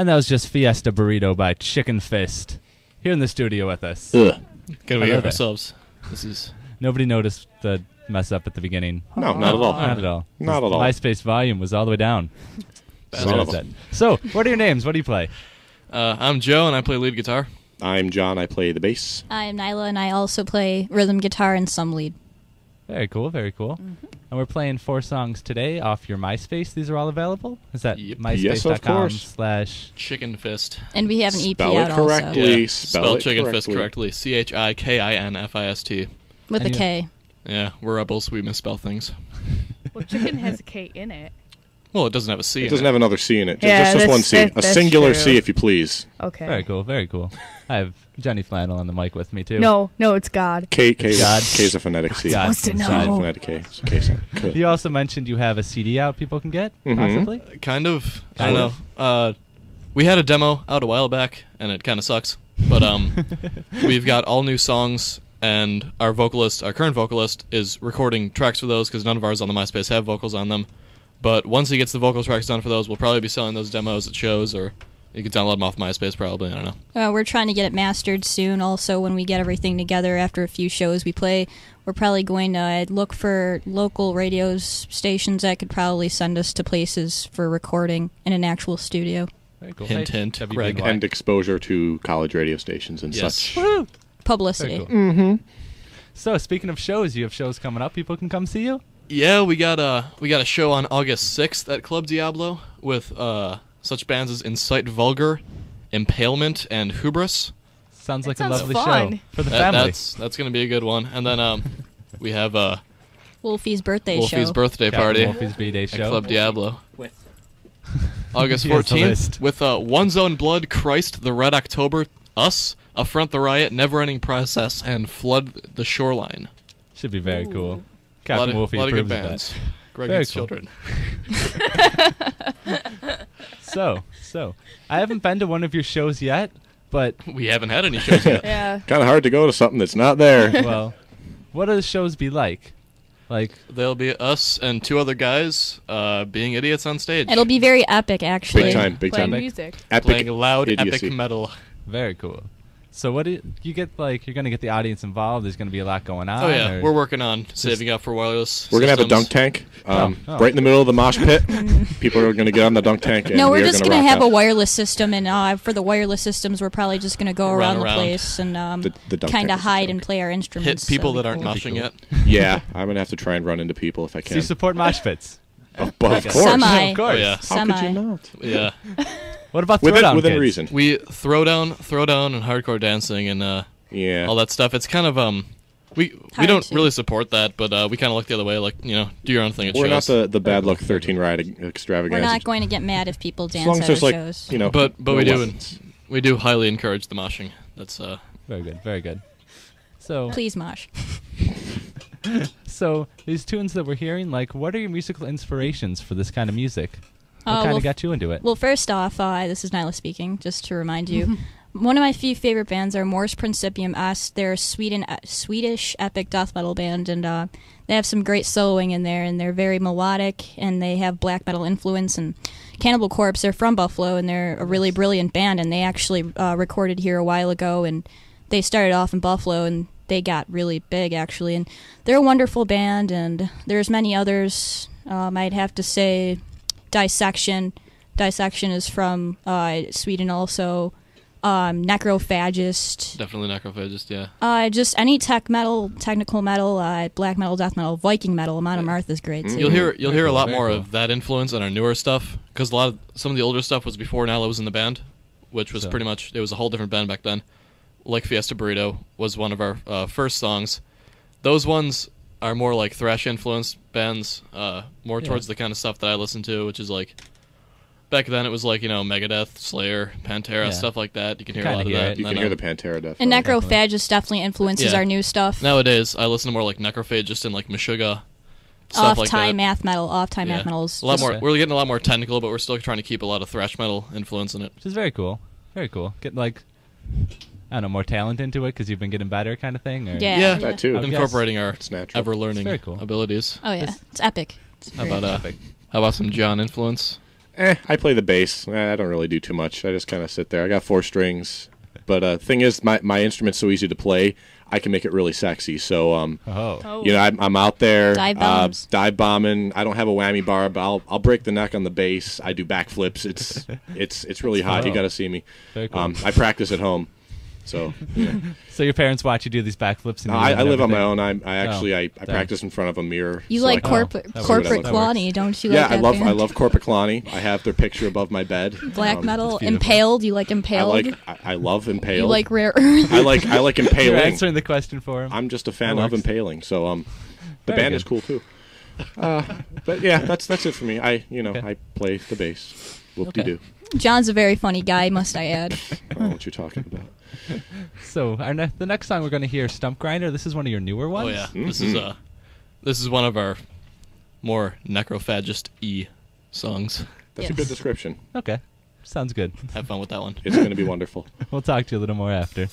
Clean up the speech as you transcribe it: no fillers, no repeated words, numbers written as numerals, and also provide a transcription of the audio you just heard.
And that was just Fiesta Burrito by Chikinfist. Here in the studio with us. Ugh. Gotta be here ourselves. This is... Nobody noticed the mess up at the beginning. No, not at all. Not at all. Not at all. MySpace volume was all the way down. So, what are your names? What do you play? I'm Joe, and I play lead guitar. I'm John. I play the bass. I'm Nyla, and I also play rhythm guitar and some lead. Very cool, very cool. Mm-hmm. And we're playing 4 songs today off your MySpace. These are all available? Is that myspace.com/Chikinfist? And we have an EP Spell out it correctly. also. Spell Chikinfist correctly. Chikinfist. With a K. Yeah, we're rebels. We misspell things. Well, chicken has a K in it. Well, it doesn't have a C in it. It doesn't have another C in it. Yeah, just one C. A singular true. C, if you please. Okay. Very cool, very cool. I have Jenny Flannel on the mic with me, too. No, it's God. K God. is a phonetic C. Supposed to know. Phonetic K. It's a K sound. You also mentioned you have a CD out people can get, possibly? Kind of. I don't know. We had a demo out a while back, and it kind of sucks. But we've got all new songs, and our current vocalist, is recording tracks for those because none of ours on the MySpace have vocals on them. But once he gets the vocal tracks done for those, we'll probably be selling those demos at shows, or you can download them off MySpace probably. I don't know. We're trying to get it mastered soon. Also, when we get everything together after a few shows we play, we're probably going to look for local radio stations that could probably send us to places for recording in an actual studio. Very cool. Hint, hint. WBNY. And exposure to college radio stations and such. Woo! Publicity. Very cool. Mm-hmm. So, speaking of shows, you have shows coming up. People can come see you? Yeah, we got a show on August 6th at Club Diablo with such bands as Incite Vulgar, Impalement, and Hubris. Sounds like a sounds lovely fun. show for the family. That's going to be a good one. And then we have Wolfie's birthday Wolfie's show. birthday party Wolfie's B-Day at show. Club Diablo. With August He has the 14th list. with One Zone Blood, Christ, The Red October, Us, Affront the Riot, Never Ending Process, and Flood the Shoreline. Should be very cool. A lot Captain Wolfie of good approves of bands. that. Greg Very Hits cool. Children. So, I haven't been to one of your shows yet, but, We haven't had any shows yet. Yeah. Kind of hard to go to something that's not there. well, what do the shows be like? Like, There'll be us and 2 other guys being idiots on stage. It'll be very epic, actually. Big time. Playing Epic music. playing loud, idiocy. epic metal. very cool. So what do you get, like, you're going to get the audience involved? There's going to be a lot going on? Oh, yeah. or- We're working on saving up for wireless We're going to have a systems. dunk tank Oh. right in the middle of the mosh pit. People are going to get on the dunk tank. And No, we we're are just going to have rock a out. wireless system, and for the wireless systems, we're probably just going to go Run around the around. place and The dunk kind tank of is a hide joke. and play our Hit instruments. people so that aren't cool. moshing yet. Yeah, I'm going to have to try and run into people if I So can. you support mosh pits? But of course. Semi. Of course. Oh, yeah. How could Semi. you not? Yeah. What about Within throwdown kids? reason. We throw down and hardcore dancing and Yeah. all that stuff. It's kind of we Hard don't to. really support that, but we kind of look the other way, like, do your own thing at We're shows. not the Bad Luck 13 ride extravaganza. We're not going to get mad if people As long dance as at our there's like, shows. But no we do weapons. we do highly encourage the moshing. That's Very good, very good. So, Please mosh. so these tunes that we're hearing, like, what are your musical inspirations for this kind of music? What kind well, of got you into it? Well, first off, this is Nyla speaking, just to remind you. One of my few favorite bands are Morse Principium Us. They're a Swedish epic death metal band, and they have some great soloing in there, and they're very melodic, and they have black metal influence. And Cannibal Corpse, they're from Buffalo, and they're a really brilliant band, and they actually recorded here a while ago, and they started off in Buffalo, and they got really big, actually. And they're a wonderful band, and there's many others. I'd have to say Dissection. Dissection is from Sweden also. Necrophagist. definitely necrophagist. Yeah. Just any technical metal, black metal, death metal, Viking metal. Amon Amarth is great too. You'll hear a Very lot cool, more very of that influence on our newer stuff, because some of the older stuff was before Nyla was in the band, which was So- pretty much, it was a whole different band back then. Like Fiesta Burrito was one of our first songs. Those ones are more like thrash influenced bands, more towards the kind of stuff that I listen to, which is like, back then it was like, Megadeth, Slayer, Pantera, Yeah. stuff like that. You can hear a Kinda lot of hear that. it. You And can then, hear the Pantera definitely. And Necrophagist definitely influences Yeah. our new stuff. nowadays I listen to more like Necrophagist and like Meshuggah, stuff Off like time that. math metal. Off time math metal is A lot just- more. We're getting a lot more technical, but we're still trying to keep a lot of thrash metal influence in it. Which is very cool. Very cool. Get, like, I don't know, more talent into it because you've been getting better kind of thing? Or? Yeah. Yeah. That too. I guess. Incorporating our It's natural. ever-learning It's very cool. abilities. Oh yeah, This- it's epic. It's How very about epic. how about some John influence? I play the bass. I don't really do too much. I just kind of sit there. I got 4 strings. But thing is, my instrument's so easy to play, I can make it really sexy. So, I'm out there dive bombing. I don't have a whammy bar, but I'll break the neck on the bass. I do backflips. It's really hot. You got to see me. Very cool. I practice at home. So, So your parents watch you do these backflips? No, I live on my own. I practice in front of a mirror. You so like corporate Kalani, don't you? Yeah, like I love corporate Kalani. I have their picture above my bed. Black metal, Impaled. You like Impaled? I love Impaled. You like Rare Earth? I like Impaling. You're answering the question for him. I'm just a fan of Impaling. So the Very band good. is cool too. But yeah, that's it for me. I play the bass. Whoop-de-doo. John's a very funny guy, must I add. I don't know what you're talking about. So the next song we're going to hear, Stump Grinder. This is one of your newer ones. Oh yeah, this is one of our more necrophagist-y songs. That's a good description. Okay, sounds good. Have fun with that one. It's going to be wonderful. We'll talk to you a little more after.